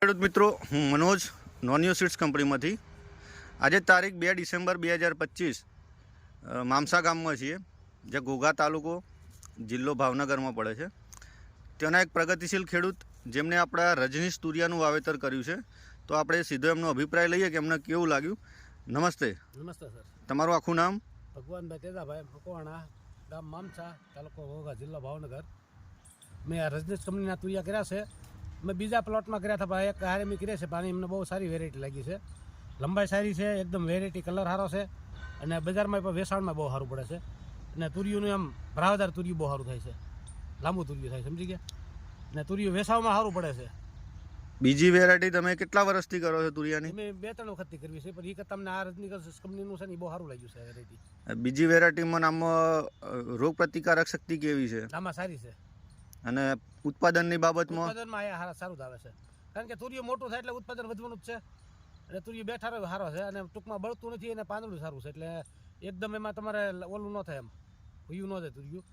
ખેડૂત મિત્રો, હું મનોજ નોનિયો સીડ્સ કંપનીમાંથી આજે તારીખ 2 ડિસેમ્બર 2025 મામસા ગામમાં છીએ, જે ઘોઘા તાલુકો જિલ્લો ભાવનગરમાં પડે છે. તેના એક પ્રગતિશીલ ખેડૂત જેમણે આપણા રજનીશ તુરિયાનું વાવેતર કર્યું છે. તો આપણે સીધો એમનો અભિપ્રાય લઈએ કે એમને કેવું લાગ્યું. નમસ્તે. નમસ્તે સર. તમારું આખું નામ? ભગવાનભાઈ તેજાભાઈ મકવાણા, ગામ મામસા, તાલુકો ઘોઘા, જિલ્લો ભાવનગર. મેં આ રજનીશ કંપનીના તુરિયા કર્યા છે. મેં બીજા પ્લોટમાં કર્યા હતા, પણ એક હારે મેં કર્યા છે. પાણી એમને બહુ સારી વેરાયટી લાગી છે. લંબાઈ સારી છે, એકદમ વેરાયટી, કલર સારો છે, અને બજારમાં પણ વેચાણમાં બહુ સારું પડે છે. અને તુરિયુંનું એમ ભરાવદાર તુરિયું બહુ સારું થાય છે, લાંબુ તુરિયું થાય, સમજી ગયા. અને તુરિયું વેચાણમાં સારું પડે છે. બીજી વેરાયટી તમે કેટલા વર્ષથી કરો છો તુરિયાની? મેં 2-3 વખતથી કરવી છે, પણ એ કરતાં તમને આ રજનીશ કંપનીનું છે ને એ બહુ સારું લાગ્યું છે વેરાયટી. બીજી વેરાયટીમાં નામમાં રોગ પ્રતિકારક શક્તિ કેવી છે? આમાં સારી છે. અને ઉત્પાદનની બાબતમાં? ઉત્પાદનમાં આ સારું જ આવે છે, કારણ કે તુરિયું મોટું થાય એટલે ઉત્પાદન વધવાનું જ છે. અને તુરિયું બેઠા સારો છે, અને ટૂંકમાં બળતું નથી, અને પાંદડું સારું છે, એટલે એકદમ એમાં તમારે ઓલું ન થાય, એમ ભૂયું ન થાય તુરિયું.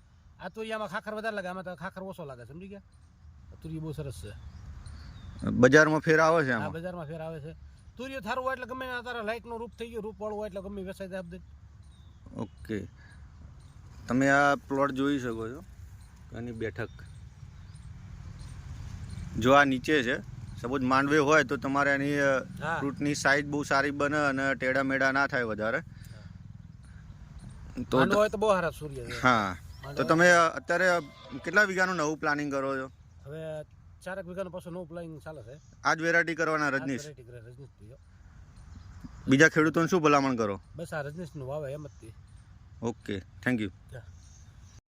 આ તુરિયામાં ખાખર વધારે લાગે, આમાં તો ખાખર ઓછો લાગે, સમજી ગયા. તુરિયું બહુ સરસ છે. બજારમાં ફેર આવે છે? હા, બજારમાં ફેર આવે છે. તુરિયું સારું હોય એટલે ગમે તારા લાઇટનું રૂપ થઈ ગયું, રૂપવાળું હોય એટલે ગમે વેચાઈ જાય. ઓકે, તમે આ પ્લોટ જોઈ શકો છો, આની બેઠક જો આ નીચે છે. સપોઝ માંડવે હોય તો તમારે એની ફ્રૂટની સાઇઝ બહુ સારી બને અને ટેડા મેડા ના થાય વધારે. તો હોય તો બહુ સારા સૂર્ય. હા, તો તમે અત્યારે કેટલા વીઘાનું નવું પ્લાનિંગ કરો છો? હવે 4 વીઘાનું પાછું નવું પ્લાનિંગ ચાલે છે. આ જ વેરાયટી કરવાના રજનીશ? રજનીશ. બીજા ખેડૂતોને શું ભલામણ કરો? બસ આ રજનીશનું વાવે એમ જ. Okay, thank you.